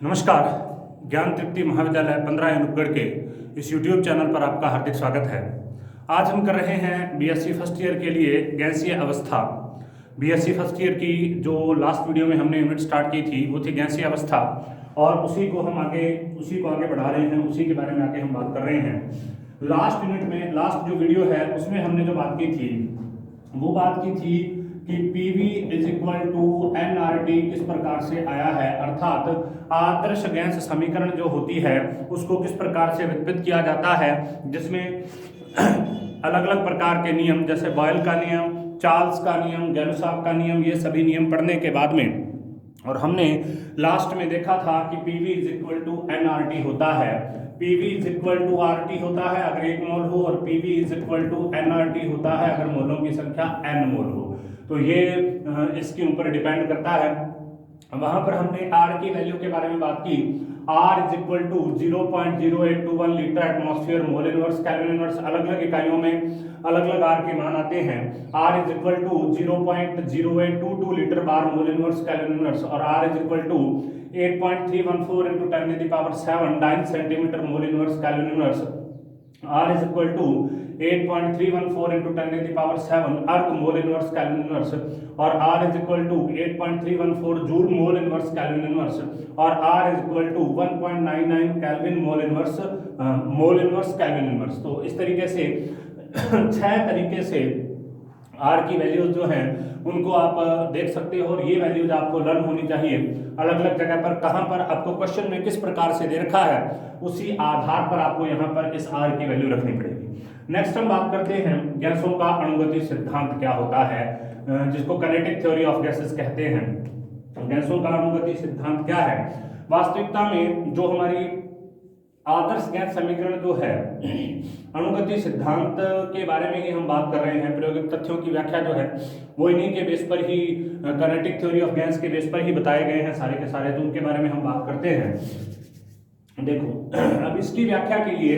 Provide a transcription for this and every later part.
नमस्कार। ज्ञान तृप्ति महाविद्यालय 15 अनूपगढ़ के इस YouTube चैनल पर आपका हार्दिक स्वागत है। आज हम कर रहे हैं बीएससी फर्स्ट ईयर के लिए गैसीय अवस्था। बीएससी फर्स्ट ईयर की जो लास्ट वीडियो में हमने यूनिट स्टार्ट की थी वो थी गैसीय अवस्था, और उसी को आगे बढ़ा रहे हैं, उसी के बारे में आगे हम बात कर रहे हैं। लास्ट यूनिट में, लास्ट जो वीडियो है उसमें हमने जो बात की थी वो बात की थी कि PV is equal to nRT किस प्रकार से आया है, अर्थात आदर्श गैस समीकरण जो होती है उसको किस प्रकार से व्युत्पन्न किया जाता है, जिसमें अलग अलग प्रकार के नियम जैसे बॉयल का नियम, चार्ल्स का नियम, गैलुसाफ का नियम, ये सभी नियम पढ़ने के बाद में, और हमने लास्ट में देखा था कि PV is equal to nRT होता है। PV is equal to RT होता है अगर 1 मोल हो, और PV is equal to nRT होता है अगर मोलों की संख्या n मोल हो। तो ये इसके ऊपर डिपेंड करता है। वहां पर हमने R की वैल्यू के बारे में बात की। R is equal to 0.0821 litre atmosphere mole inverse kelvin inverse. अलग अलग इकाइयों में अलग अलग R के मान आते हैं। R is equal to 0.0822 litre bar mole inverse kelvin inverse, और R is equal to 8.314 into 10 to the power 7 9 centimetre mole inverse kelvin inverse. R is equal to 8.314 into 10 to the power 7 अर्ग मोल inverse kelvin inverse, और R is equal to 8.314 joule mole inverse kelvin inverse, और R is equal to 1.99 kelvin mole inverse kelvin inverse. तो इस तरीके से 6 तरीके से R की वैल्यूज जो हैं उनको आप देख सकते हो, और ये वैल्यूज आपको लर्न होनी चाहिए। अलग अलग जगह पर कहाँ पर आपको क्वेश्चन में किस प्रकार से दे रखा है उसी आधार पर आपको यहाँ पर इस R की वैल्यू रखनी पड़ेगी। नेक्स्ट हम बात करते हैं गैसों का अणुगति सिद्धांत क्या होता है, जिसको काइनेटिक थ्योरी ऑफ गैसेस कहते हैं। गैसों का अणुगति सिद्धांत क्या है? वास्तविकता में जो हमारी आदर्श गैस समीकरण जो है, अणुगति सिद्धांत के बारे में ही हम बात कर रहे हैं। प्रायोगिक तथ्यों की व्याख्या जो है वो इन्हीं के बेस पर ही, काइनेटिक थ्योरी ऑफ गैस के बेस पर ही बताए गए हैं सारे के सारे, तो उनके बारे में हम बात करते हैं। देखो, अब इसकी व्याख्या के लिए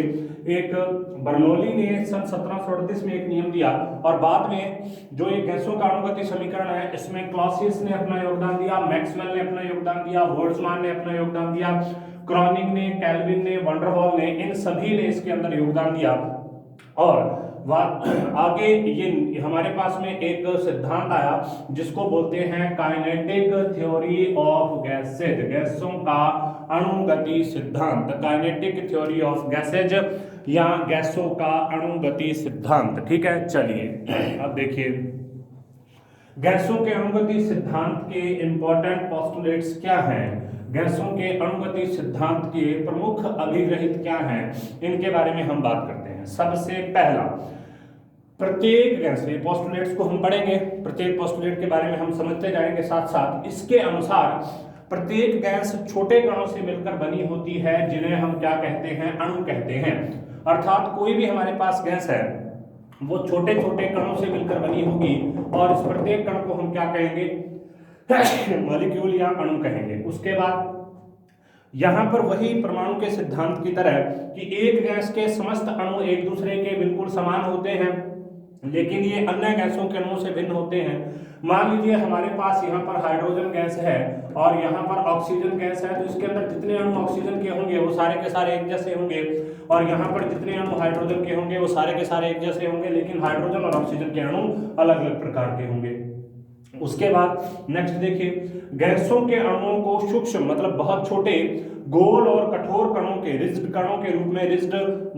एक बर्नौली ने सन 1738 में एक नियम दिया, और बाद में जो ये गैसों का अणुगति समीकरण है इसमें क्लॉसियस ने अपना योगदान दिया, मैक्सवेल ने अपना योगदान दिया, बोल्ट्जमान ने अपना योगदान दिया, क्रॉनिक ने, केल्विन ने, वंडर वाल ने, इन सभी ने इसके अंदर योगदान दिया। और आगे ये हमारे पास में एक सिद्धांत आया जिसको बोलते हैं काइनेटिक थ्योरी ऑफ गैसेज, गैसों का अणुगति सिद्धांत, काइनेटिक थ्योरी ऑफ गैसेज या गैसों का अणुगति सिद्धांत। ठीक है, चलिए अब देखिए गैसों के अणुगति सिद्धांत के इंपॉर्टेंट पोस्टुलेट्स क्या हैं, गैसों के अणुगति सिद्धांत के प्रमुख अभिग्रहित क्या हैं, इनके बारे में हम बात करते हैं। सबसे पहला, प्रत्येक गैस, पोस्टुलेट्स को हम पढ़ेंगे, प्रत्येक पोस्टुलेट के बारे में हम समझते जाएंगे साथ साथ। इसके अनुसार प्रत्येक गैस छोटे कणों से मिलकर बनी होती है जिन्हें हम क्या कहते हैं, अणु कहते हैं। अर्थात कोई भी हमारे पास गैस है वो छोटे छोटे कणों से मिलकर बनी होगी, और इस प्रत्येक कण को हम क्या कहेंगे, मॉलिक्यूल या अणु कहेंगे। उसके बाद यहां पर वही परमाणु के सिद्धांत की तरह कि एक गैस के समस्त अणु एक दूसरे के बिल्कुल समान होते हैं, लेकिन ये अन्य गैसों के अणुओं से भिन्न होते हैं। मान लीजिए हमारे पास यहाँ पर हाइड्रोजन गैस है और यहाँ पर ऑक्सीजन गैस है, तो इसके अंदर जितने अणु ऑक्सीजन के होंगे वो सारे के सारे एक जैसे होंगे, और यहाँ पर जितने अणु हाइड्रोजन के होंगे वो सारे के सारे एक जैसे होंगे, लेकिन हाइड्रोजन और ऑक्सीजन के अणु अलग अलग प्रकार के होंगे। उसके बाद नेक्स्ट देखिए, गैसों के अणुओं को सूक्ष्म मतलब बहुत छोटे, गोल और कठोर कणों के, रिज्ड कणों के रूप में, रिज्ड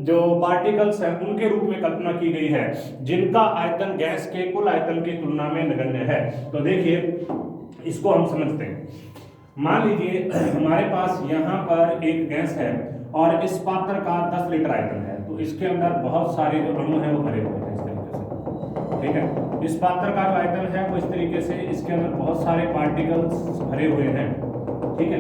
जो पार्टिकल्स हैं उनके रूप में कल्पना की गई है, जिनका आयतन गैस के कुल आयतन की तुलना में नगण्य है। तो देखिए इसको हम समझते हैं। मान लीजिए हमारे पास यहाँ पर एक गैस है और इस पात्र का 10 लीटर आयतन है, तो इसके अंदर बहुत सारे जो अणु हैं वो भरे हुए हैं इस तरीके से। ठीक है, इस पात्र का जो आयतन है वो इस तरीके से, इसके अंदर बहुत सारे पार्टिकल्स भरे हुए हैं। ठीक है,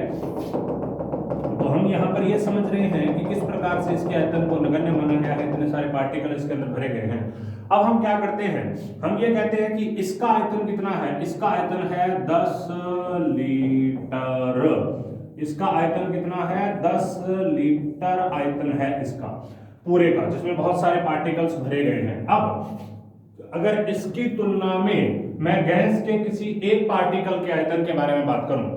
तो हम यहाँ पर ये समझ रहे हैं कि किस प्रकार से इसके आयतन को नगण्य माना गया है, इतने सारे पार्टिकल इसके अंदर भरे गए हैं। अब हम क्या करते हैं, हम ये कहते हैं कि इसका आयतन कितना है, इसका आयतन है 10 लीटर, इसका आयतन कितना है, 10 लीटर आयतन है इसका पूरे का, जिसमें बहुत सारे पार्टिकल्स भरे गए हैं। अब अगर इसकी तुलना में मैं गैस के किसी एक पार्टिकल के आयतन के बारे में बात करूं,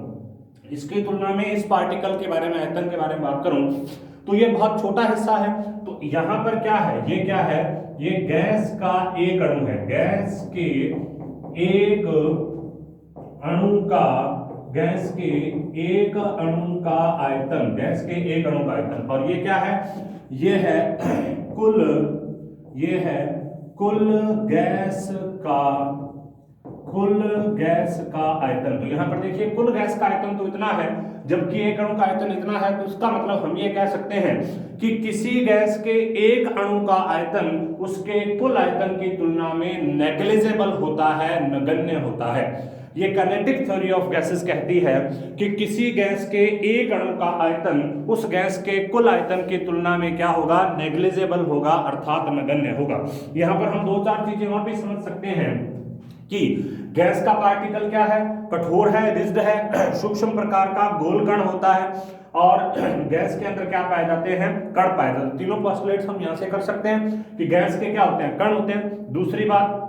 इसकी तुलना में इस पार्टिकल के बारे में, आयतन के बारे में बात करूं तो ये बहुत छोटा हिस्सा है। तो यहां पर क्या है, ये क्या है, ये गैस का एक अणु है, गैस के एक अणु का, गैस के एक अणु का आयतन, गैस के एक अणु का आयतन। और ये क्या है, ये है कुल, ये है कुल गैस का, कुल गैस का आयतन। तो यहां पर देखिए कुल गैस का आयतन तो इतना है, जबकि एक अणु का आयतन इतना है, तो इसका मतलब हम ये कह सकते हैं कि किसी गैस के एक अणु का आयतन उसके कुल आयतन की तुलना में नेग्लिजिबल होता है, नगण्य होता है। ये काइनेटिक थ्योरी ऑफ गैसेस कहती है कि किसी गैस के एक अणु का आयतन उस गैस के कुल आयतन की तुलना में क्या होगा, नेग्लिजिबल होगा, अर्थात नगण्य होगा। यहां पर हम दो चार चीजें और भी समझ सकते हैं कि गैस का पार्टिकल क्या है, कठोर है, रिज्ड है, सूक्ष्म प्रकार का गोल कण होता है, और गैस के अंदर क्या पाए जाते हैं, कण पाए जाते हैं। तीनों पोस्टुलेट्स हम यहां से कर सकते हैं कि गैस के क्या होते हैं, कण होते हैं। दूसरी बात,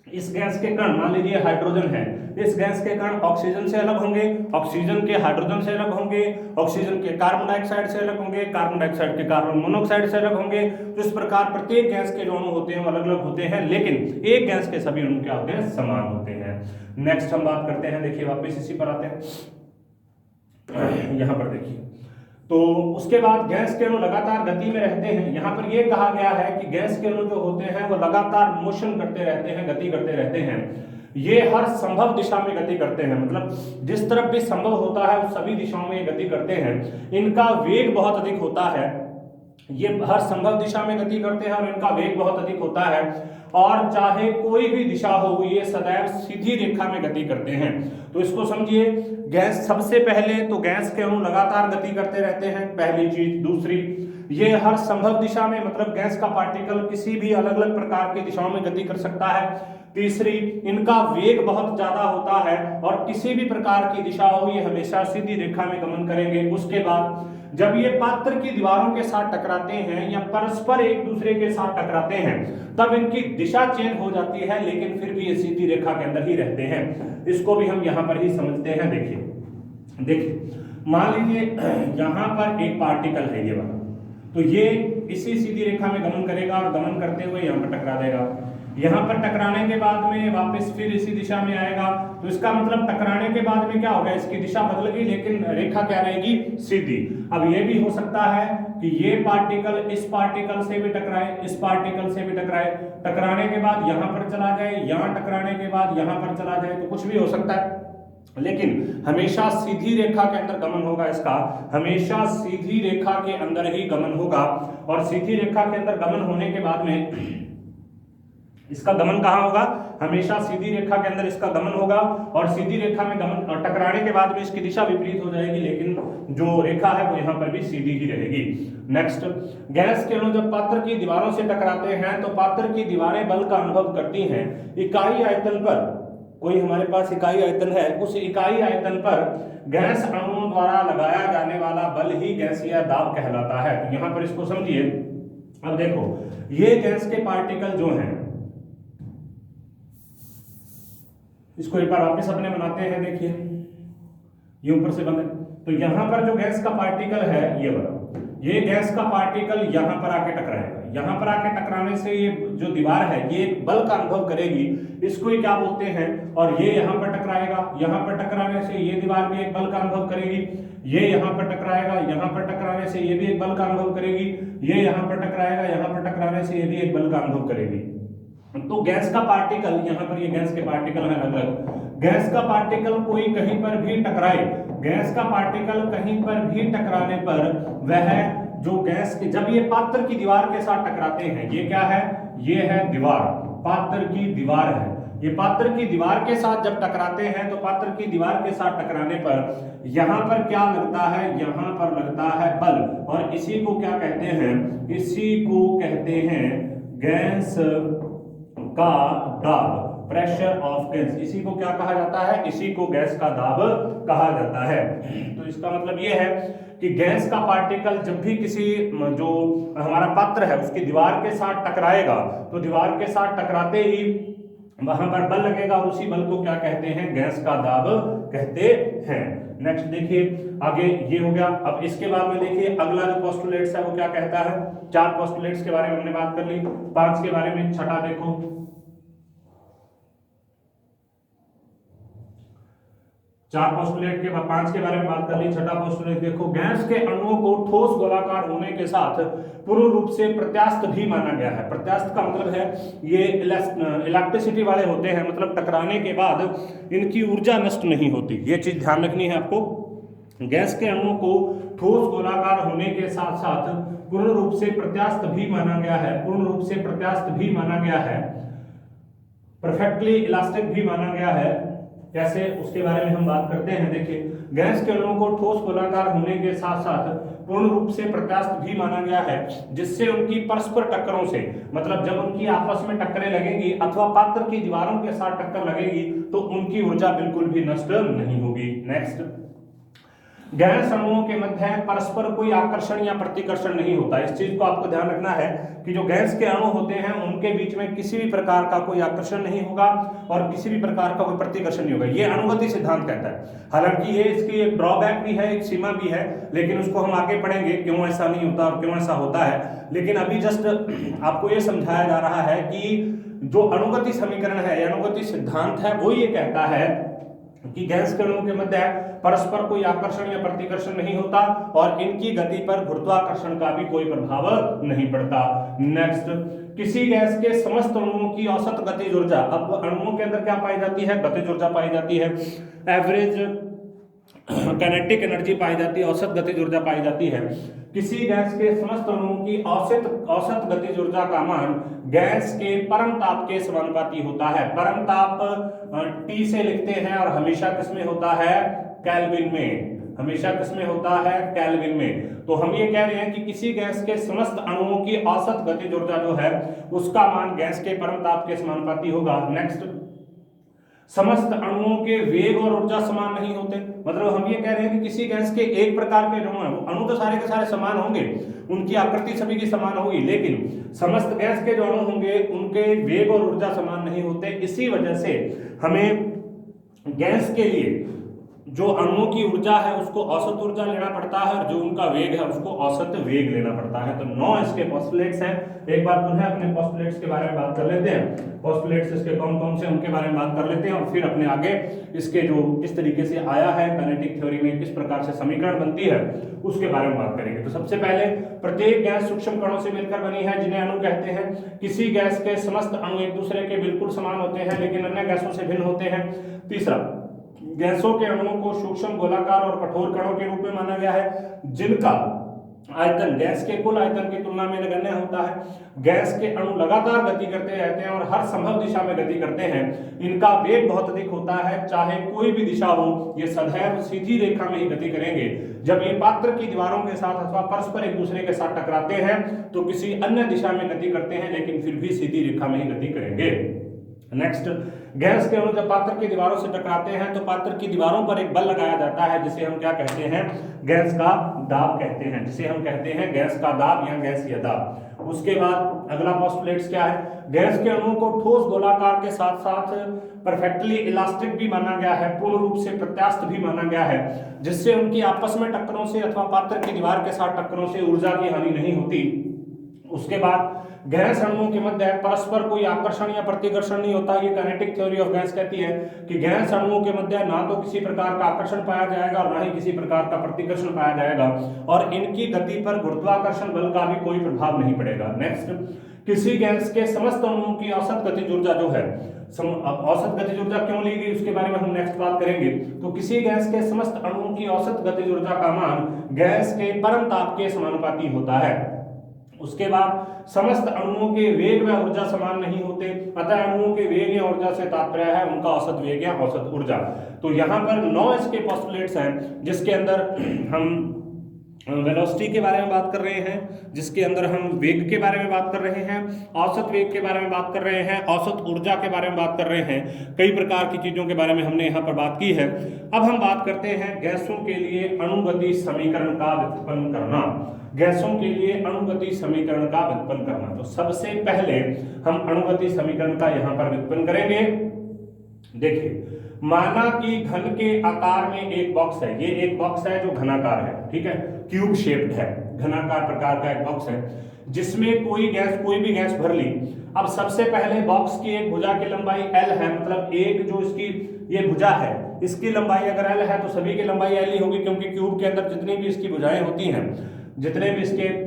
इस गैस के कण, मान लीजिए हाइड्रोजन है, इस गैस के कण ऑक्सीजन से अलग होंगे, ऑक्सीजन के हाइड्रोजन से अलग होंगे, ऑक्सीजन के कार्बन डाइऑक्साइड से अलग होंगे, कार्बन डाइऑक्साइड के कार्बन मोनोऑक्साइड से अलग होंगे। तो इस प्रकार प्रत्येक गैस के जो अणु होते हैं वो अलग अलग होते हैं, लेकिन एक गैस के सभी अणु क्या होते हैं, समान होते हैं। नेक्स्ट हम बात करते हैं, देखिए वापस इसी पर आते हैं, यहां पर देखिए। तो उसके बाद गैस के अणु लगातार गति में रहते हैं। यहां पर यह कहा गया है कि गैस के अणु जो होते हैं वो लगातार मोशन करते रहते हैं, गति करते रहते हैं। ये हर संभव दिशा में गति करते हैं, मतलब जिस तरफ भी संभव होता है उस सभी दिशाओं में ये गति करते हैं। इनका वेग बहुत अधिक होता है, ये हर संभव दिशा में गति करते हैं और इनका वेग बहुत अधिक होता है, और चाहे कोई भी दिशा हो ये सदैव सीधी रेखा में गति करते हैं। तो इसको समझिए, गैस, सबसे पहले तो गैस के अणु लगातार गति करते रहते हैं, पहली चीज। दूसरी, ये हर संभव दिशा में, मतलब गैस का पार्टिकल किसी भी अलग अलग प्रकार की दिशाओं में गति कर सकता है। तीसरी, इनका वेग बहुत ज्यादा होता है और किसी भी प्रकार की दिशा हो ये हमेशा सीधी रेखा में गमन करेंगे। उसके बाद जब ये पात्र की दीवारों के साथ टकराते हैं या परस्पर एक दूसरे के साथ टकराते हैं तब इनकी दिशा चेंज हो जाती है, लेकिन फिर भी ये सीधी रेखा के अंदर ही रहते हैं। इसको भी हम यहां पर ही समझते हैं। देखिए मान लीजिए यहां पर एक पार्टिकल है ये वाला, तो ये इसी सीधी रेखा में गमन करेगा और गमन करते हुए यहां पर टकरा देगा। यहां पर टकराने के बाद में वापस फिर इसी दिशा में आएगा, तो इसका मतलब टकराने के बाद में क्या होगा, इसकी दिशा बदल गई लेकिन रेखा क्या रहेगी, सीधी। अब ये भी हो सकता है कि ये पार्टिकल इस पार्टिकल से भी टकराए, इस पार्टिकल से भी टकराए, टकराने के बाद यहां पर चला जाए, यहां टकराने के बाद यहां पर चला जाए, तो कुछ भी हो सकता है, लेकिन हमेशा सीधी रेखा के अंदर गमन होगा। इसका हमेशा सीधी रेखा के अंदर ही गमन होगा, और सीधी रेखा के अंदर गमन होने के बाद में इसका गमन कहाँ होगा, हमेशा सीधी रेखा के अंदर इसका गमन होगा, और सीधी रेखा में गमन और टकराने के बाद में इसकी दिशा विपरीत हो जाएगी, लेकिन जो रेखा है वो यहाँ पर भी सीधी ही रहेगी। नेक्स्ट, गैस के अणु जब पात्र की दीवारों से टकराते हैं तो पात्र की दीवारें बल का अनुभव करती हैं। इकाई आयतन पर, कोई हमारे पास इकाई आयतन है, उस इकाई आयतन पर गैस अणुओं द्वारा लगाया जाने वाला बल ही गैसीय दाब कहलाता है। तो यहाँ पर इसको समझिए। अब देखो, ये गैस के पार्टिकल जो हैं, इसको एक बार वापस अपने बनाते हैं। देखिए ये ऊपर से बंद है, तो यहां पर जो गैस का पार्टिकल है ये वाला, ये गैस का पार्टिकल यहां पर आके टकराएगा। यहां पर आके टकराने से ये जो दीवार है ये एक बल का अनुभव करेगी, इसको ही क्या बोलते हैं, और ये यहां पर टकराएगा, यहां पर टकराने से ये दीवार भी एक बल का अनुभव करेगी, ये यहां पर टकराएगा, यहां पर टकराने से ये भी एक बल का अनुभव करेगी, ये यहां पर टकराएगा, यहां पर टकराने से ये भी एक बल का अनुभव करेगी। तो गैस का पार्टिकल, यहां पर ये गैस के पार्टिकल है अलग, गैस का पार्टिकल कोई कहीं पर भी टकराए, गैस का पार्टिकल कहीं पर भी टकराने पर वह जो गैस के, जब ये पात्र की दीवार के साथ टकराते हैं, ये क्या है, ये है दीवार, पात्र की दीवार है, ये पात्र की दीवार के साथ जब टकराते हैं तो पात्र की दीवार के साथ टकराने पर यहां पर क्या लगता है, यहां पर लगता है बल, और इसी को क्या कहते हैं, इसी को कहते हैं गैस का दाब, प्रेशर ऑफ गैस। इसी को क्या कहा जाता है, इसी को गैस का दाब कहा जाता है। तो इसका मतलब यह है कि गैस का पार्टिकल जब भी किसी जो हमारा पात्र है उसकी दीवार के साथ टकराएगा, तो दीवार के साथ टकराते ही वहां पर बल लगेगा और उसी बल को क्या कहते हैं, गैस का दाब कहते हैं। नेक्स्ट देखिए आगे ये हो गया। अब इसके बाद में देखिए अगला जो पोस्टुलेट्स है वो क्या कहता है। 4 पोस्टुलेट्स के बारे में हमने बात कर ली, 5 के बारे में छठा देखो। 4 पोस्टुलेट के बाद 5 के बारे में बात कर ली, छठा पोस्टुलेट देखो, गैस के अणुओं को ठोस गोलाकार होने के साथ पूर्ण रूप से प्रत्यास्थ भी माना गया है। प्रत्यास्थ का मतलब है ये इलेक्ट्रिसिटी वाले होते हैं, मतलब टकराने के बाद इनकी ऊर्जा नष्ट नहीं होती। ये चीज ध्यान रखनी है आपको। गैस के अणुओं को ठोस गोलाकार होने के साथ साथ पूर्ण रूप से प्रत्यास्थ भी माना गया है, पूर्ण रूप से प्रत्यास्थ भी माना गया है, परफेक्टली इलास्टिक भी माना गया है। कैसे, उसके बारे में हम बात करते हैं। देखिए गैस के अणुओं को ठोस गोलाकार होने के साथ साथ पूर्ण रूप से प्रत्यास्थ भी माना गया है, जिससे उनकी परस्पर टक्करों से, मतलब जब उनकी आपस में टक्करें लगेंगी अथवा पात्र की दीवारों के साथ टक्कर लगेगी तो उनकी ऊर्जा बिल्कुल भी नष्ट नहीं होगी। नेक्स्ट, गैस अणुओं के मध्य परस्पर कोई आकर्षण या प्रतिकर्षण नहीं होता। इस चीज को आपको ध्यान रखना है कि जो गैस के अणु होते हैं उनके बीच में किसी भी प्रकार का कोई आकर्षण नहीं होगा और किसी भी प्रकार का कोई प्रतिकर्षण नहीं होगा। ये अणुगति सिद्धांत कहता है। हालांकि ये इसकी एक ड्रॉबैक भी है, एक सीमा भी है, लेकिन उसको हम आगे पढ़ेंगे क्यों ऐसा नहीं होता और क्यों ऐसा होता है। लेकिन अभी जस्ट आपको ये समझाया जा रहा है कि जो अणुगति समीकरण है, अणुगति सिद्धांत है, वो ये कहता है कि गैस के अणुओं के मध्य परस्पर कोई आकर्षण या प्रतिकर्षण नहीं होता और इनकी गति पर गुरुत्वाकर्षण का भी कोई प्रभाव नहीं पड़ता। नेक्स्ट, किसी गैस के समस्त अणुओं की औसत गतिज ऊर्जा, अब अणुओं के अंदर क्या पाई जाती है, गतिज ऊर्जा पाई जाती है, एवरेज काइनेटिक एनर्जी पाई जाती है, औसत गतिज ऊर्जा पाई जाती है। किसी गैस के समस्त अणुओं की औसत गतिज ऊर्जा का मान गैस के परम ताप के समानुपाती होता है। परम ताप T से लिखते हैं और हमेशा किसमें होता है, केल्विन में, हमेशा किसमें होता है, केल्विन में। तो हम ये कह रहे हैं कि किसी गैस के समस्त अणुओं की औसत गतिज ऊर्जा जो है उसका मान गैस के परम ताप के समानुपाती होगा। नेक्स्ट, समस्त अणुओं के वेग और ऊर्जा समान नहीं होते, मतलब हम ये कह रहे हैं कि किसी गैस के एक प्रकार के अणु हैं, अणु तो सारे के सारे समान होंगे, उनकी आकृति सभी की समान होगी, लेकिन समस्त गैस के जो अणु होंगे उनके वेग और ऊर्जा समान नहीं होते। इसी वजह से हमें गैस के लिए जो अणुओं की ऊर्जा है उसको औसत ऊर्जा लेना पड़ता है और जो उनका वेग है उसको औसत वेग लेना पड़ता है। तो 9 इसके पोस्टुलेट्स हैं। एक बार पुनः अपने पोस्टुलेट्स के बारे में बात कर लेते हैं। पोस्टुलेट्स इसके कौन कौन से उनके बारे में बात कर लेते हैं और फिर अपने आगे इसके जो किस तरीके से आया है काइनेटिक थ्योरी में, किस प्रकार से समीकरण बनती है उसके बारे में बात करेंगे। तो सबसे पहले, प्रत्येक गैस सूक्ष्म कणों से मिलकर बनी है जिन्हें अणु कहते हैं। किसी गैस के समस्त अणु एक दूसरे के बिल्कुल समान होते हैं लेकिन अन्य गैसों से भिन्न होते हैं। तीसरा, गैसों के अणुओं को सूक्ष्म गोलाकार और कठोर कणों के रूप में माना गया है जिनका आयतन गैस के कुल आयतन की तुलना में नगण्य होता है। गैस के अणु लगातार गति करते रहते हैं और हर संभव दिशा में गति करते हैं। इनका वेग बहुत अधिक होता है, चाहे कोई भी दिशा हो, ये सदैव सीधी रेखा में ही गति करेंगे। जब ये पात्र की दीवारों के साथ अथवा परस्पर एक दूसरे के साथ टकराते हैं तो किसी अन्य दिशा में गति करते हैं लेकिन फिर भी सीधी रेखा में ही गति करेंगे। नेक्स्ट, गैस के अणु जब पात्र की दीवारों से टकराते हैं तो पात्र की दीवारों पर एक बल लगाया जाता है जिसे हम क्या कहते हैं, गैस का दाब कहते हैं, जिसे हम कहते हैं गैस का दाब या गैसीय दाब। उसके बाद अगला पोस्टुलेट्स क्या है, गैस के अणुओं को ठोस गोलाकार के साथ साथ परफेक्टली इलास्टिक भी माना गया है, पूर्ण रूप से प्रत्यास्थ भी माना गया है, जिससे उनकी आपस में टक्करों से अथवा पात्र की दीवार के साथ टक्करों से ऊर्जा की हानि नहीं होती। उसके बाद गैस अणुओं के मध्य परस्पर कोई आकर्षण या प्रतिकर्षण नहीं होता। ये काइनेटिक थ्योरी ऑफ गैस कहती है कि गैस अणुओं के मध्य ना तो किसी प्रकार का आकर्षण पाया जाएगा और ना ही किसी प्रकार का प्रतिकर्षण पाया जाएगा और इनकी गति पर गुरुत्वाकर्षण बल का भी कोई प्रभाव नहीं पड़ेगा। नेक्स्ट, किसी गैस के समस्त अणुओं की औसत गतिज ऊर्जा जो है, औसत गतिज ऊर्जा क्यों ली गई उसके बारे में हम नेक्स्ट बात करेंगे। तो किसी गैस के समस्त अणुओं की औसत गतिज ऊर्जा का मान गैस के परम ताप के समानुपाती होता है। उसके बाद समस्त अणुओं के वेग व ऊर्जा समान नहीं होते, अतः अणुओं के वेग या ऊर्जा से तात्पर्य है उनका औसत वेग या औसत ऊर्जा। तो यहाँ पर 9 इसके पोस्टुलेट्स हैं जिसके अंदर हम वेलोसिटी के बारे में बात कर रहे हैं, जिसके अंदर हम वेग के बारे में बात कर रहे हैं, औसत वेग के बारे में बात कर रहे हैं, औसत ऊर्जा के बारे में बात कर रहे हैं, कई प्रकार की चीज़ों के बारे में हमने यहाँ पर बात की है। अब हम बात करते हैं गैसों के लिए अणुगति समीकरण का व्युत्पन्न करना। गैसों के लिए अणुगति समीकरण का व्युत्पन्न करना, तो सबसे पहले हम अणुगति समीकरण का यहाँ पर व्युत्पन्न करेंगे। देखिए, माना कि घन के आकार में एक बॉक्स है, ये एक बॉक्स है जो घनाकार है, ठीक है, क्यूब शेप्ड है, घनाकार प्रकार का एक बॉक्स है, जिसमें कोई भी गैस भर ली। अब सबसे पहले बॉक्स की एक भुजा की लंबाई L है, मतलब एक जो इसकी ये भुजा है, इसकी लंबाई अगर L है तो सभी की लंबाई L ही होगी, क्योंकि क्यूब के अंदर जितनी भी इसकी भुजाएं होती हैं, जितने भी इसके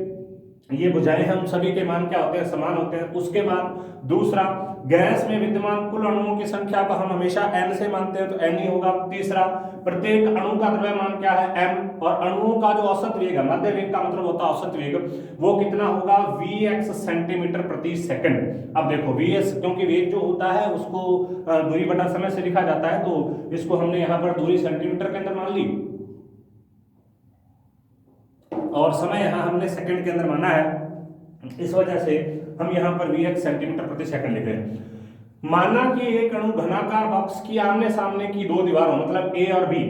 ये भुजाएं हैं, उन सभी के मान क्या होते हैं, समान होते हैं। उसके बाद दूसरा, गैस में विद्यमान कुल अणुओं की संख्या को हम हमेशा n से मानते हैं, तो n ही होगा। तीसरा, प्रत्येक अणु का द्रव्यमान क्या है, m, और अणुओं का जो औसत वेग है, मध्य वेग का मतलब होता है औसत वेग, वो कितना होगा, vx सेंटीमीटर प्रति सेकंड। अब देखो vs, क्योंकि वेग जो होता है उसको दूरी बटा समय से लिखा जाता है, तो इसको हमने यहाँ पर दूरी सेंटीमीटर के अंदर मान ली और समय यहाँ हमने सेकंड के अंदर माना है, इस वजह से हम यहाँ पर vx सेंटीमीटर प्रति सेकंड लिख रहे हैं। माना कि एक अणु घनाकार बॉक्स की आमने सामने की दो दीवारों, मतलब A और B,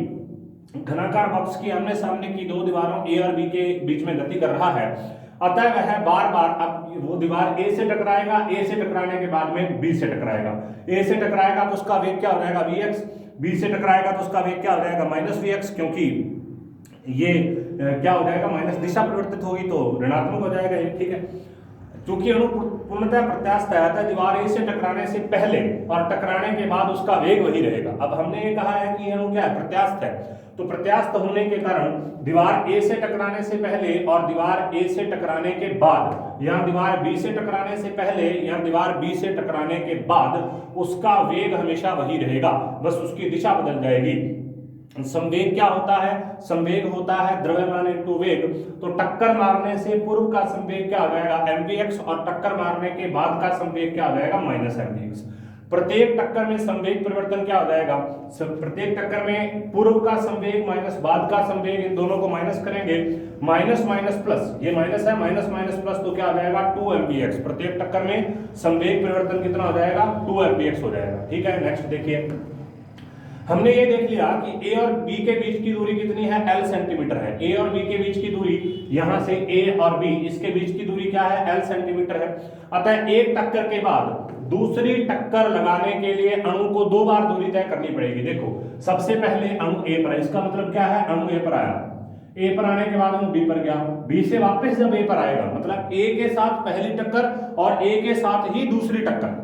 घनाकार बॉक्स की आमने सामने की दो दीवारों A और B के बीच में गति कर रहा है, अतः वह बार बार, अब वो दीवार A से टकराएगा, A से टकराने के बाद में B से टकराएगा। A से टकराएगा तो उसका वेग क्या हो जाएगा, vx, B से टकराएगा तो उसका वेग क्या हो जाएगा, माइनस vx, क्योंकि ये क्या हो जाएगा, माइनस दिशा परिवर्तित होगी तो ऋणात्मक हो जाएगा ये, ठीक है। चूंकि अणु पूर्णतः प्रत्यास्थ है, अतः दीवार A से टकराने से पहले और टकराने के बाद उसका वेग वही रहेगा। अब हमने ये कहा है कि ये अणु क्या है, प्रत्यास्थ है, तो प्रत्यास्थ होने के कारण दीवार A से टकराने से पहले और दीवार A से टकराने के बाद, या दीवार B से टकराने से पहले या दीवार B से टकराने के बाद उसका वेग हमेशा वही रहेगा, बस उसकी दिशा बदल जाएगी। संवेग क्या होता है, संवेग होता है द्रव्यमान इंटू वेग, तो टक्कर मारने से पूर्व का संवेग क्या हो जाएगा, mvx, और टक्कर मारने के बाद का संवेग क्या हो जाएगा, माइनस mvx। प्रत्येक टक्कर में संवेग परिवर्तन क्या हो जाएगा, प्रत्येक टक्कर में पूर्व का संवेग माइनस बाद का संवेग, इन दोनों को माइनस करेंगे, माइनस माइनस प्लस, ये माइनस है, माइनस माइनस प्लस, तो क्या हो जाएगा, 2 mvx। प्रत्येक टक्कर में संवेग परिवर्तन कितना हो जाएगा, 2 mvx हो जाएगा, ठीक है। नेक्स्ट देखिए, हमने ये देख लिया कि A और B के बीच की दूरी कितनी है, L सेंटीमीटर है। A और B के बीच की दूरी, यहां से A और B, इसके बीच की दूरी क्या है, L सेंटीमीटर है। अतः एक टक्कर के बाद दूसरी टक्कर लगाने के लिए अणु को दो बार दूरी तय करनी पड़ेगी। देखो, सबसे पहले अणु A पर है, इसका मतलब क्या है, अणु A पर आया, A पर आने के बाद अणु B पर गया, B से वापस जब A पर आएगा, मतलब A के साथ पहली टक्कर और A के साथ ही दूसरी टक्कर।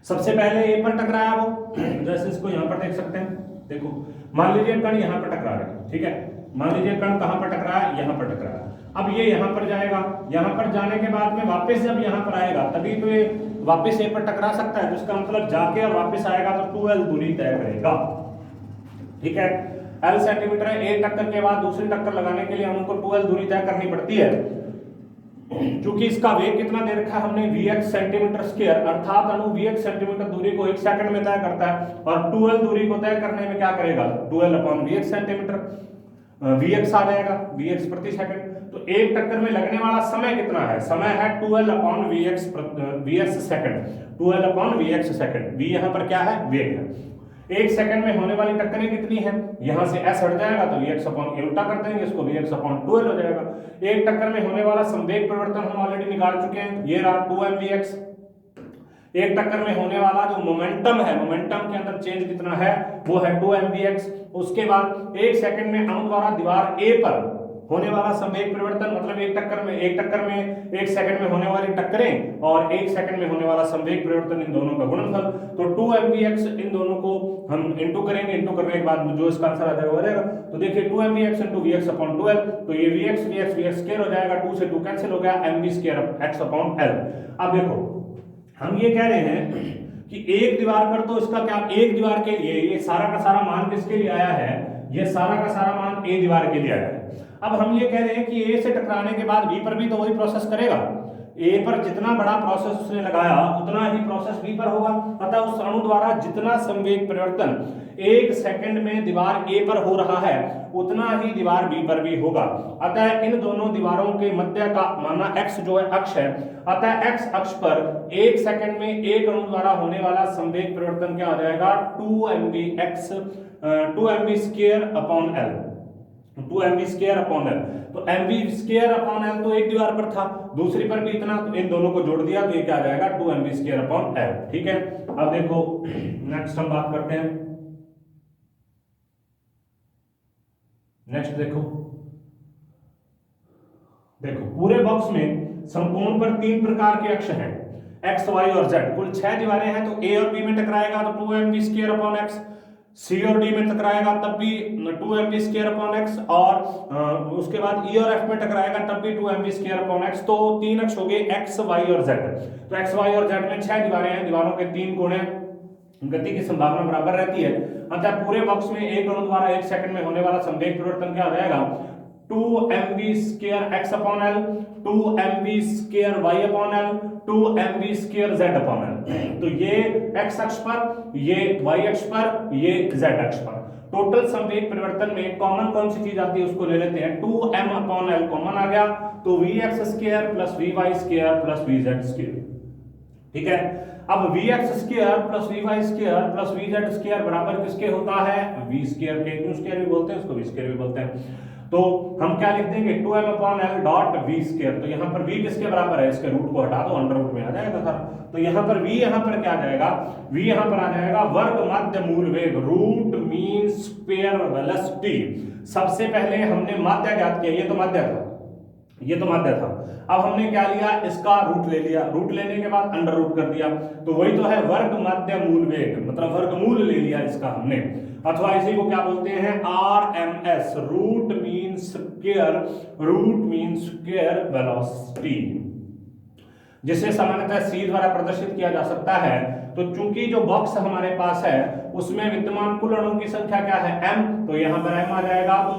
सबसे पहले A पर टकराया वो, जैसे इसको यहाँ पर देख सकते हैं, देखो मान लीजिए कण यहाँ पर टकरा रहा है, ठीक है, मान लीजिए कण कहाँ पर टकराया, यहाँ पर टकराया। अब ये यहाँ पर जाएगा, यहाँ पर जाने के बाद में वापस जब यहाँ पर आएगा तभी तो ये वापस A पर टकरा सकता है, तो इसका मतलब जाके और वापस आएगा तो 2L दूरी तय करेगा, ठीक है। L सेंटीमीटर है, एक टक्कर के बाद दूसरी टक्कर लगाने के लिए हमको 2L दूरी तय करनी पड़ती है। क्योंकि इसका वेग कितना दे रखा है हमने, vx सेंटीमीटर स्क्वायर, अर्थात अणु vx सेंटीमीटर दूरी को 1 सेकंड में तय करता है, और 2L दूरी को तय करने में क्या करेगा, 2L upon vx centimetre, vx आ जाएगा, vx प्रति सेकंड। तो एक टक्कर में लगने वाला समय कितना है, समय है 2L upon vx second, 2L upon vx second. v यहाँ पर क्या है, वेग है। एक सेकंड में होने वाली टक्करें कितनी है, यहां से s हट जाएगा तो vx अपॉन a उल्टा कर देंगे, इसको vx अपॉन 2L हो जाएगा। एक टक्कर में होने वाला संवेग परिवर्तन हम ऑलरेडी निकाल चुके हैं, ये रहा 2 mvx। एक टक्कर में होने वाला जो मोमेंटम है, मोमेंटम के अंदर चेंज कितना है, वो है 2 mvx। उसके बाद एक सेकंड में अणु द्वारा दीवार A पर होने वाला संवेग परिवर्तन, मतलब एक टक्कर में एक सेकंड में होने वाली टक्करें और एक सेकंड में होने वाला संवेग परिवर्तन, इन दोनों का गुणनफल, तो 2 mvx, इन दोनों को हम इंटू करेंगे, इंटू करने के बाद जो इसका आंसर आ जाएगा वो जाएगा। तो देखिए 2 mvx into vx upon 2L, तो ये vx स्क्वायर हो जाएगा, 2 से 2 कैंसिल हो गया, mv square x upon L। अब देखो हम ये कह रहे हैं कि एक दीवार पर, तो इसका क्या, एक दीवार के लिए ये सारा का सारा मान किसके लिए आया है, ये सारा का सारा मान A दीवार के लिए आया है। अब हम ये कह रहे हैं कि A से टकराने के बाद B पर भी तो वही प्रोसेस करेगा, ए पर जितना बड़ा प्रोसेस उसने लगाया उतना ही प्रोसेस बी पर होगा। अतः उस अणु द्वारा जितना संवेग परिवर्तन 1 सेकंड में दीवार ए पर हो रहा है उतना ही दीवार बी पर भी होगा। अतः इन दोनों दीवारों के मध्य का माना एक्स जो है अक्ष है, अतः एक्स अक्ष पर 1 सेकंड में एक अणु द्वारा होने वाला संवेग परिवर्तन क्या हो जाएगा 2mv square upon L, 2mv square upon L. तो mv स्क्वायर अपॉन एल तो एक दीवार पर था, दूसरी पर भी इतना, तो इन दोनों को जोड़ दिया तो ये क्या आ जाएगा 2mv स्क्वायर अपॉन एल। ठीक है, अब देखो नेक्स्ट हम बात करते हैं। नेक्स्ट देखो पूरे बॉक्स में समकोण पर 3 प्रकार के अक्ष हैं, एक्स वाई और जेड। कुल 6 दीवारें हैं, तो ए और बी में टकराएगा तो 2mv स्क्वायर अपॉन एक्स, सी और डी में टकराएगा तब भी 2mv स्क्वायर अपॉन एक्स, और उसके बाद ई और एफ में टकराएगा तब भी 2mv स्क्वायर अपॉन एक्स। तो 3 अक्ष हो गए एक्स वाई और जेड। तो एक्स वाई और जेड में 6 दीवारें हैं, दीवारों के 3 कोण हैं, गति की संभावना बराबर रहती है। अतः पूरे बॉक्स में एक अणु द्वारा 1 सेकंड में होने वाला संवेग परिवर्तन क्या हो जाएगा 2mv square x upon L, 2mv square y upon L, 2mv square z upon L. तो ये x अक्ष पर, ये y अक्ष पर, ये z अक्ष पर। टोटल संवेग परिवर्तन में कॉमन कौन सी चीज आती है उसको ले लेते हैं, 2m अपॉन एल कॉमन आ गया, तो vx square plus vy square plus vz square. ठीक है, अब vx square plus vy square plus vz square बराबर किसके होता है v स्क्वायर के, क्यों स्क्वायर भी बोलते हैं उसको v स्क्वायर भी बोलते हैं। तो हम क्या लिख देंगे 2m upon L dot v square. तो यहाँ पर v किसके बराबर है, इसके रूट को हटा दो, अंडर रूट में आ जाएगा सर। तो यहाँ पर v यहाँ पर क्या आ जाएगा, v यहाँ पर आ जाएगा वर्ग माध्य मूल वेग, रूट मीन स्क्वायर वेलोसिटी। सबसे पहले हमने माध्य ज्ञात किया, ये तो माध्य था, ये तो माध्य था। अब हमने क्या लिया, इसका रूट ले लिया, रूट लेने के बाद अंडर रूट कर दिया, तो वही तो है वर्ग माध्य मूल वेग, मतलब वर्गमूल ले लिया इसका हमने। अथवा इसी को क्या बोलते हैं RMS, root mean square, root mean square velocity, जिसे सामान्यतः c द्वारा प्रदर्शित किया जा सकता है। तो चूंकि जो बॉक्स हमारे पास है उसमें विद्यमान कुल अणुओं की संख्या क्या है m, तो यहाँ पर m आ जाएगा, तो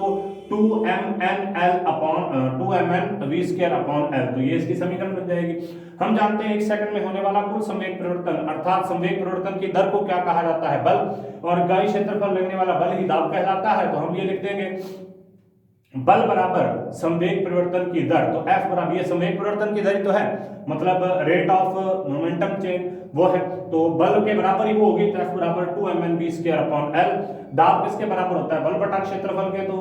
2mnl upon 2mn square upon l। तो ये इसकी समीकरण बन जाएगी। हम जानते हैं 1 सेकंड में होने वाला कुल संवेग परिवर्तन अर्थात संवेग परिवर्तन की दर को क्या कहा जाता है, बल, और इकाई क्षेत्रफल लगने वाला बल ही दाब कहलाता है। तो हम ये लिख देंगे बल बराबर संवेग परिवर्तन की दर, तो F बराबर, ये संवेग परिवर्तन की दर ही तो है, मतलब रेट ऑफ मोमेंटम चेंज वो है, तो बल के बराबर ही वो होगी। तो F बराबर 2mnv स्क्वायर अपॉन l। दाब किसके बराबर होता है, बल बटा क्षेत्रफल के, तो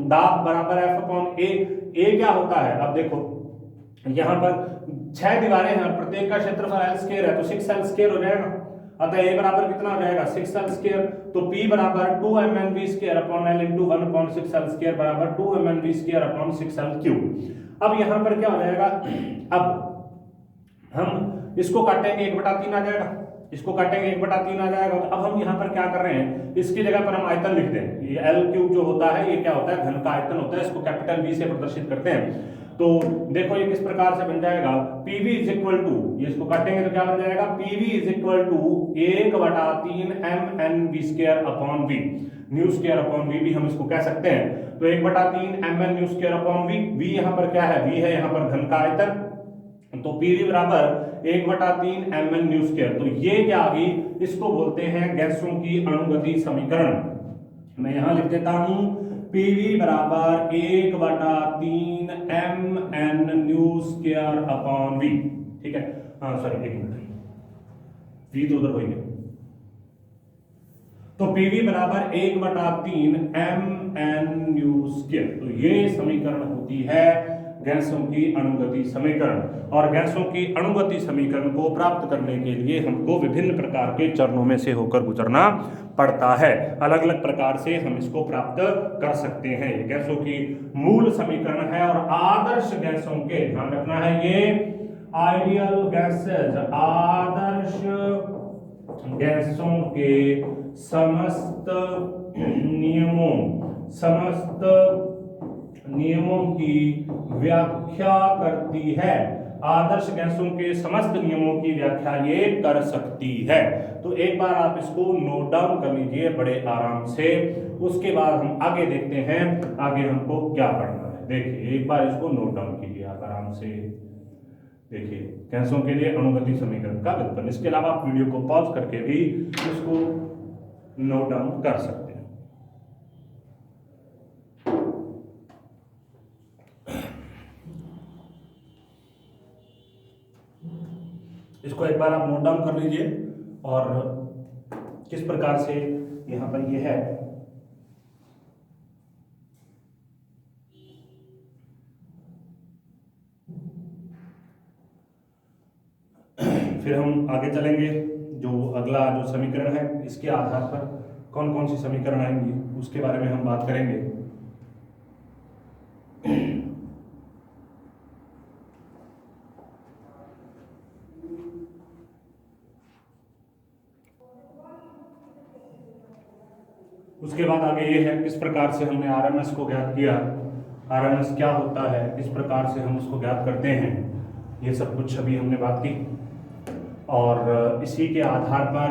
दाब बराबर F अपॉन a। a क्या होता है, अब देखो यहाँ पर 6 दीवारें हैं, प्रत्येक का क्षेत्रफल l स्क्वायर है, तो 6l स्क्वायर हो जाएगा। अतः a बराबर कितना हो जाएगा 6l स्क्वायर, तो p बराबर 2mnv square upon l into 1/6l square बराबर 2mnv square upon 6l cube. अब यहाँ पर क्या हो जाएगा, अब हम इसको काटेंगे 1/3 आ जाएगा, इसको काटेंगे 1/3 आ जाएगा। तो अब हम यहाँ पर क्या कर रहे हैं, इसकी जगह पर हम आयतन लिख दें। ये l क्यूब जो होता है ये क्या होता है, घन का आयतन होता है, इसको कैपिटल V से प्रदर्शित करते हैं। तो देखो ये किस प्रकार से बन जाएगा, PV इज इक्वल टू, ये इसको काटेंगे तो क्या बन जाएगा, PV is equal to 1/3 mnv square upon v, nu square upon v भी हम इसको कह सकते हैं। तो 1/3 mn new square upon v, v यहाँ पर क्या है, v है यहाँ पर घन का आयतन, तो PV बराबर 1/3 mn न्यू स्क्वायर। तो ये क्या आ गई, इसको बोलते हैं गैसों की अणुगति समीकरण। मैं यहाँ लिख देता हूं PV बराबर 1/3 mn new square upon v। ठीक है, हाँ सॉरी एक मिनट, v तो उधर हो गया, तो PV बराबर 1/3 mn न्यू स्क्वायर। तो ये समीकरण होती है गैसों की अणुगति समीकरण। और गैसों की अणुगति समीकरण को प्राप्त करने के लिए हमको विभिन्न प्रकार के चरणों में से होकर गुजरना पड़ता है। अलग अलग प्रकार से हम इसको प्राप्त कर सकते हैं। ये गैसों की मूल समीकरण है। और आदर्श गैसों के, ध्यान रखना है, ये आइडियल गैसेज, आदर्श गैसों के समस्त नियमों की व्याख्या करती है। आदर्श गैसों के समस्त नियमों की व्याख्या ये कर सकती है। तो एक बार आप इसको नोट डाउन कर लीजिए बड़े आराम से, उसके बाद हम आगे देखते हैं आगे हमको क्या पढ़ना है। देखिए एक बार इसको नोट डाउन कीजिए आप आराम से। देखिए गैसों के लिए अणुगति समीकरण का व्युत्पन्न। इसके अलावा आप वीडियो को पॉज करके भी इसको नोट डाउन कर सकते हैं। इसको एक बार आप नोट डाउन कर लीजिए और किस प्रकार से यहां पर ये है। फिर हम आगे चलेंगे, जो अगला जो समीकरण है इसके आधार पर कौन कौन सी समीकरण आएंगी उसके बारे में हम बात करेंगे। उसके बाद आगे ये है किस प्रकार से हमने आरएमएस को ज्ञात किया, आरएमएस क्या होता है, किस प्रकार से हम उसको ज्ञात करते हैं, ये सब कुछ अभी हमने बात की। और इसी के आधार पर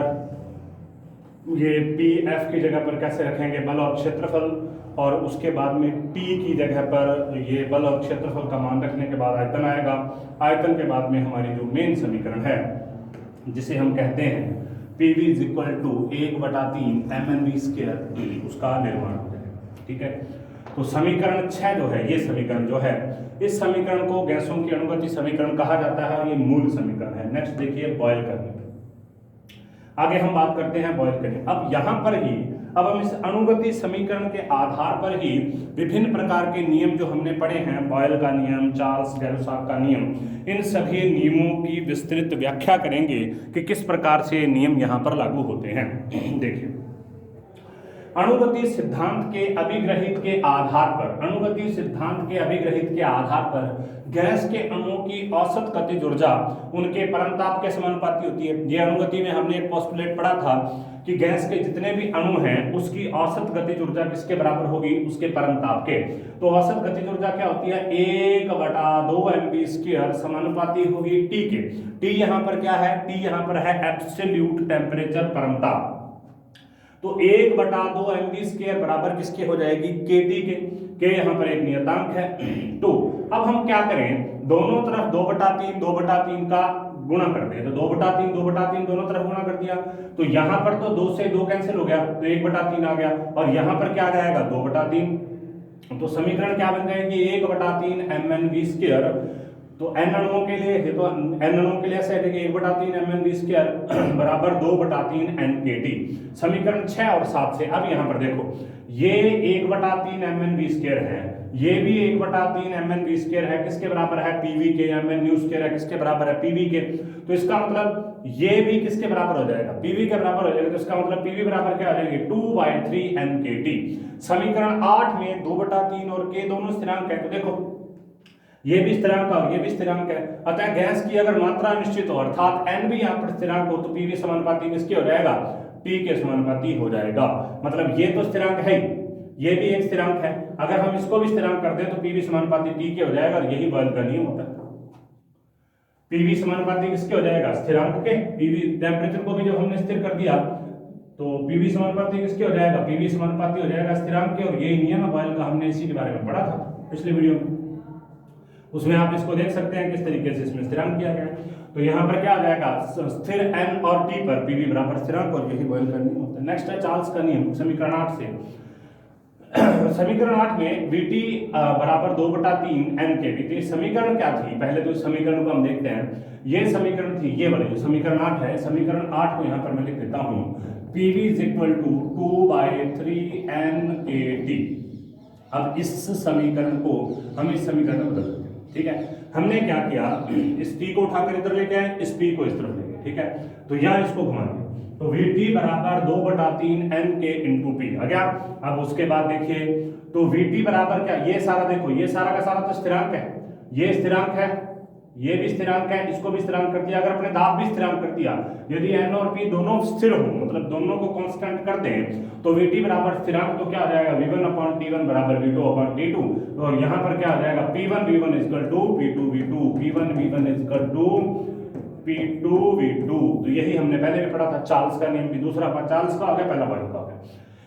ये पी एफ की जगह पर कैसे रखेंगे बल और क्षेत्रफल, और उसके बाद में टी की जगह पर ये बल और क्षेत्रफल का मान रखने के बाद आयतन आएगा। आयतन के बाद में हमारी जो मेन समीकरण है जिसे हम कहते हैं P V is equal to 1/3 mnv², उसका निर्माण हो जाएगा। ठीक है, तो समीकरण 6 जो है, ये समीकरण जो है, इस समीकरण को गैसों की अणुगति समीकरण कहा जाता है और ये मूल समीकरण है। नेक्स्ट देखिए बॉयल करने, आगे हम बात करते हैं बॉयल करने। अब यहां पर ही अब हम इस अणुगति समीकरण के आधार पर ही विभिन्न प्रकार के नियम जो हमने पढ़े हैं, बॉयल का नियम, चार्ल्स गैरुसाक का नियम, इन सभी नियमों की विस्तृत व्याख्या करेंगे कि किस प्रकार से नियम यहां पर लागू होते हैं। देखिए अणुगति सिद्धांत के अभिग्रहित के आधार पर, अणुगति सिद्धांत के अभिग्रहित के आधार पर गैस के अणुओं की औसत गतिज ऊर्जा उनके परमताप के समानुपाती होती है। ये अणुगति में हमने एक पोस्टुलेट पढ़ा था कि गैस के जितने भी अणु हैं उसकी औसत गतिज ऊर्जा किसके बराबर होगी, उसके परमताप के। तो औसत गतिज ऊर्जा क्या होती है, 1/2 mv² समानुपाती होगी टी के। टी यहाँ पर क्या है, टी यहाँ पर है एब्सोल्यूट टेम्परेचर परमताप। तो 1/2 mv² बराबर किसके हो जाएगी, kT के यहाँ पर एक नियतांक है। तो अब हम क्या करें, दोनों तरफ 2/3 का गुणा कर दे, तो 2/3 दोनों तरफ गुणा कर दिया, तो यहाँ पर तो 2 से 2 कैंसिल हो गया, तो 1/3 आ गया, और यहाँ पर क्या आ जाएगा 2/3। तो समीकरण क्या बन जाएगी, 1/3 mnv²। तो n अणुओं के लिए है, तो n अणुओं के लिए ऐसे है कि 1/3 mnv² बराबर 2/3 nkt। समीकरण 6 और 7 से अब यहाँ पर देखो, ये 1/3 mnv² है, ये भी 1/3 mnv² है, किसके बराबर है, pv के। mnu² है, किसके बराबर है, pv के। तो इसका मतलब ये भी किसके बराबर हो जाएगा, pv के बराबर हो जाएगा। तो इसका मतलब pv बराबर क्या हो जाएगी, 2/3 nkt। समीकरण 8 में 2/3 और k दोनों स्थिरांक है, तो देखो ये भी स्थिरांक और ये भी स्थिरांक है। अतः गैस की अगर मात्रा निश्चित हो, अर्थात n भी यहाँ पर स्थिरांक हो, तो pv समानुपाती किसके हो जाएगा, t के समानुपाती हो जाएगा। मतलब ये तो स्थिरांक है, ये भी एक स्थिरांक है, अगर हम इसको भी स्थिरांक कर दें तो pv समानुपाती t के हो जाएगा, और यही बॉयल का नियम होता है। pv समानुपाती किसके हो जाएगा, स्थिरांक के। pv टेम्परेचर को भी जब हमने स्थिर कर दिया तो pv समानुपाती किसके हो जाएगा, pv समानुपाती हो जाएगा स्थिरांक के। और यही नियम है बॉयल का, हमने इसी के बारे में पढ़ा था पिछले वीडियो में, उसमें आप इसको देख सकते हैं किस तरीके से इसमें स्थिरांक किया गया। तो यहाँ पर क्या आ जाएगा, स्थिर n और t पर pv बराबर स्थिरांक, और यही बॉयल का नियम होता है। नेक्स्ट है चार्ल्स का नियम, समीकरण 8 से। समीकरण 8 में vt बराबर 2/3 nkT। समीकरण क्या थी, पहले तो इस समीकरण को हम देखते हैं। ये समीकरण थी, ये वाली जो समीकरण 8 है, समीकरण 8 को यहाँ पर मैं लिख देता हूँ, pv is equal to 2/3 nkt। अब इस समीकरण को हम इस समीकरण में बदल देते हैं। ठीक है, हमने क्या किया, इस p को उठाकर इधर लेके आए, इस p को इस तरफ लेके, ठीक है, तो यहाँ इसको घुमा दिया, तो vt बराबर 2/3 nk इंटू p आ गया। अब उसके बाद देखिए, तो vt बराबर क्या, ये सारा देखो, ये सारा का सारा तो स्थिरांक है, ये स्थिरांक है, ये भी स्थिरांक है, इसको भी स्थिरांक कर दिया, अगर अपने दाब भी स्थिरांक कर दिया, यदि n और p दोनों स्थिर हो, मतलब दोनों को कांस्टेंट कर दें, तो vt बराबर स्थिरांक तो क्या आ जाएगा, v1/t1 बराबर v2/t2। और यहाँ पर क्या आ जाएगा, p1v1 equal to p2v2, p1v1 equal to p2v2। तो यही हमने पहले भी पढ़ा था, चार्ल्स का नियम भी। दूसरा चार्ल्स का आ गया, पहला बॉयल का आ गया।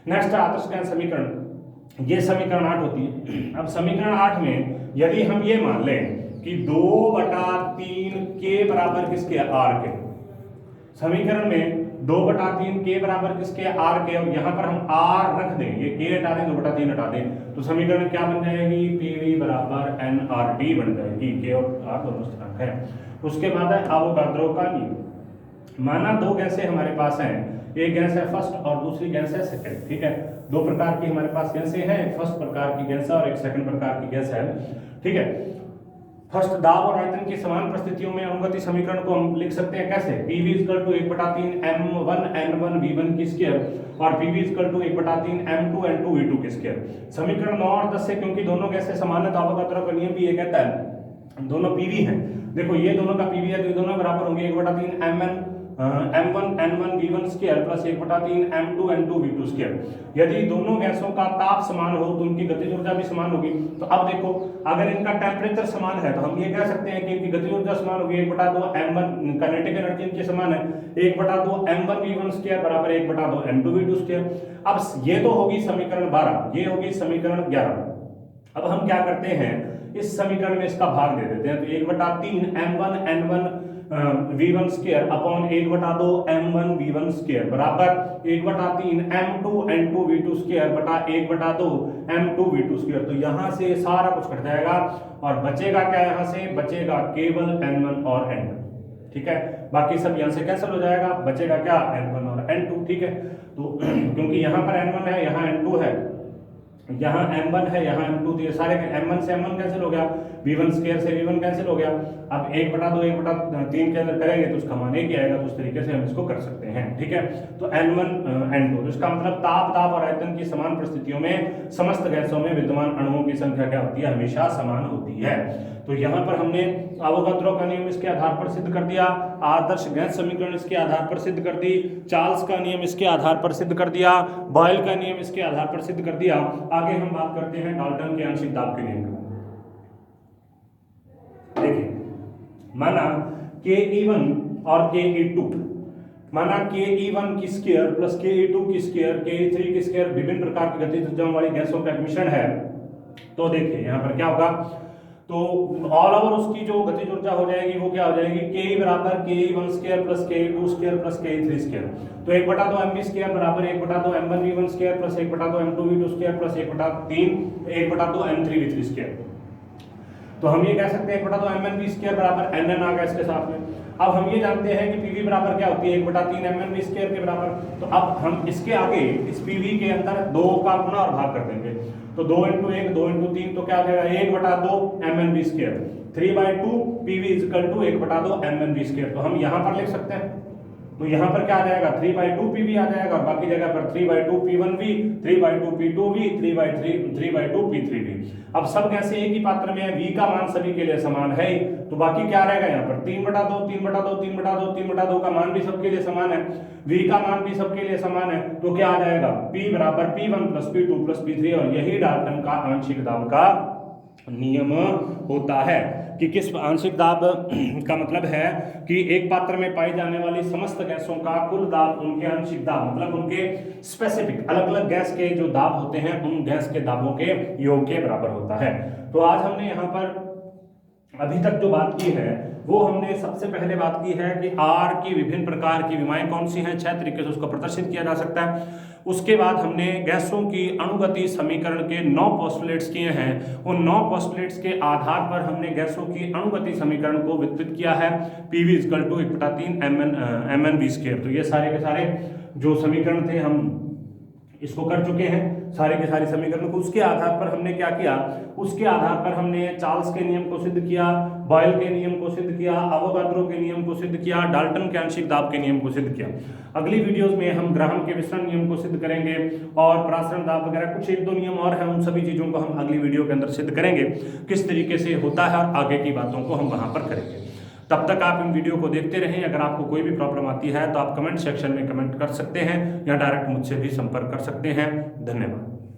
नेक्स्ट है आदर्श समीकरण, ये समीकरण 8 होती है। अब समीकरण 8 में यदि हम ये मान लें कि 2/3 के बराबर किसके, आर के। समीकरण में 2/3 के बराबर किसके, आर के, और यहां पर हम आर रख दें, ये के हटा दें, 2/3 हटा दें, तो समीकरण क्या बन जाएगी, पीवी बराबर एनआरटी बन जाएगी। के और आर दोनों स्थिरांक है। उसके बाद है अवोगाद्रो का नियम। माना दो गैसें हमारे पास हैं, एक गैस है फर्स्ट और दूसरी गैस है सेकंड, ठीक है। दो प्रकार की हमारे पास गैसें हैं, एक फर्स्ट प्रकार की गैस है और एक सेकंड प्रकार की गैस है, ठीक है। फर्स्ट दाब और आयतन की समान परिस्थितियों में अनुगति समीकरण को हम लिख सकते हैं कैसे, PV = 1/3 m1 n1 v1 की स्क्वायर और PV = 1/3 m2 n2 v2 की स्क्वायर। समीकरण 9 और 10 से क्योंकि दोनों गैसें समान है तो अवोगाद्रो का नियम भी ये कहता है दोनों PV हैं, देखो ये दोनों का PV है तो ये दोनों बराबर होंगे 1/3 m1 n1 v1 square plus 1/3 m2 n2 v2 square. यदि दोनों गैसों का ताप समान हो तो उनकी गतिज ऊर्जा भी समान होगी। तो अब देखो अगर इनका टेम्परेचर समान है तो हम ये कह सकते हैं कि इनकी गतिज ऊर्जा समान होगी 1/2 m1, काइनेटिक एनर्जी इनकी समान है 1/2 m1 v1 स्क्वायर बराबर 1/2 m2 v2 स्क्वायर। अब ये तो होगी समीकरण 12, ये होगी समीकरण 11। अब हम क्या करते हैं, इस समीकरण में इसका भाग दे देते हैं, तो 1/3 m1 n1 v1 square upon 1/2 m1 v1 square बराबर 1/3 m2 n2 v2 स्क्वायर बटा 1/2 m2 v2 स्क्वायर। तो यहाँ से सारा कुछ कट जाएगा और बचेगा क्या, यहाँ से बचेगा केवल n1 और n2, ठीक है। बाकी सब यहाँ से कैंसिल हो जाएगा, बचेगा क्या, n1 और n2, ठीक है। तो क्योंकि यहाँ पर n1 है, यहाँ n2 है, यहाँ m1 है, यहाँ m2, तो ये सारे m1 से m1 कैंसिल हो गया, v1 स्क्वायर से v1 कैंसिल हो गया। अब 1/2 1/3 के अंदर करेंगे तो उसका मान एक ही आएगा, तो उस तरीके से हम इसको कर सकते हैं, ठीक है। तो n1 n2, तो इसका मतलब ताप और आयतन की समान परिस्थितियों में समस्त गैसों में विद्यमान अणुओं की संख्या क्या होती है, हमेशा समान होती है। तो यहाँ पर हमने अवोगाद्रो का नियम इसके आधार पर सिद्ध कर दिया, आदर्श गैस समीकरण इसके आधार पर सिद्ध कर दी, चार्ल्स का नियम इसके आधार पर सिद्ध कर दिया, बॉयल का नियम इसके आधार पर सिद्ध कर दिया। आगे हम बात करते हैं डाल्टन के आंशिक दाब के नियम की। देखिए माना Ke1 और Ke2, माना Ke1 की स्क्वायर प्लस Ke2 की स्क्वायर Ke3 की स्क्वायर विभिन्न प्रकार की गतिज ऊर्जाओं वाली गैसों का मिश्रण है। तो देखिए यहाँ पर क्या होगा, तो ऑल ओवर उसकी जो गतिज ऊर्जा हो जाएगी वो क्या हो जाएगी, Ke बराबर Ke1 square plus Ke2 square plus Ke3 square. तो 1/2 mv स्क्वायर बराबर 1/2 m1 v1 square plus 1/2 m2 v2 square plus 1/2 m3 v3 square. तो हम ये कह सकते हैं 1/2 mn v स्क्वायर बराबर nn आ गया इसके साथ में। अब हम ये जानते हैं कि PV बराबर क्या होती है, 1/3 mn v स्क्वायर के बराबर। तो अब हम इसके आगे इस PV के अंदर 2 का गुणा और भाग कर देंगे, तो 2 × 1 2 × 3 तो क्या आ जाएगा 1/2 mn v square, 3/2 PV = 1/2 mn v square. तो हम यहाँ पर लिख सकते हैं, तो यहाँ पर क्या आ जाएगा 3/2 PV आ जाएगा और बाकी जगह पर 3/2 P1V, 3/2 P2V, 3/2 P3V। अब सब गैसें एक ही पात्र में है, V का मान सभी के लिए समान है, तो बाकी क्या रहेगा यहाँ पर 3/2 3/2 3/2 3/2 का मान भी सबके लिए समान है, V का मान भी सबके लिए समान है। तो क्या आ जाएगा P बराबर P1 + P2 + P3, और यही डाल्टन का आंशिक दाब का नियम होता है कि किस आंशिक दाब का मतलब है कि एक पात्र में पाई जाने वाली समस्त गैसों का कुल दाब उनके आंशिक दाब मतलब उनके स्पेसिफिक अलग अलग गैस के जो दाब होते हैं उन गैस के दाबों के योग के बराबर होता है। तो आज हमने यहाँ पर अभी तक जो बात की है वो हमने सबसे पहले बात की है कि आर की विभिन्न प्रकार की विमाएं कौन सी हैं, 6 तरीके से उसको प्रदर्शित किया जा सकता है। उसके बाद हमने गैसों की अणुगति समीकरण के 9 पोस्टुलेट्स किए हैं, उन 9 पोस्टुलेट्स के आधार पर हमने गैसों की अणुगति समीकरण को विस्तृत किया है, PV = 1/3 mn v स्क्वायर। तो ये सारे के सारे जो समीकरण थे हम इसको कर चुके हैं, सारे के सारे समीकरण को। उसके आधार पर हमने क्या किया, उसके आधार पर हमने चार्ल्स के नियम को सिद्ध किया, बॉयल के नियम को सिद्ध किया, अवोगाद्रो के नियम को सिद्ध किया, डाल्टन के आंशिक दाब के नियम को सिद्ध किया। अगली वीडियोस में हम ग्राहम के विसरण नियम को सिद्ध करेंगे और प्रासरण दाब वगैरह कुछ 1-2 नियम और हैं, उन सभी चीजों को हम अगली वीडियो के अंदर सिद्ध करेंगे किस तरीके से होता है, और आगे की बातों को हम वहां पर करेंगे। तब तक आप इन वीडियो को देखते रहें। अगर आपको कोई भी प्रॉब्लम आती है तो आप कमेंट सेक्शन में कमेंट कर सकते हैं या डायरेक्ट मुझसे भी संपर्क कर सकते हैं। धन्यवाद।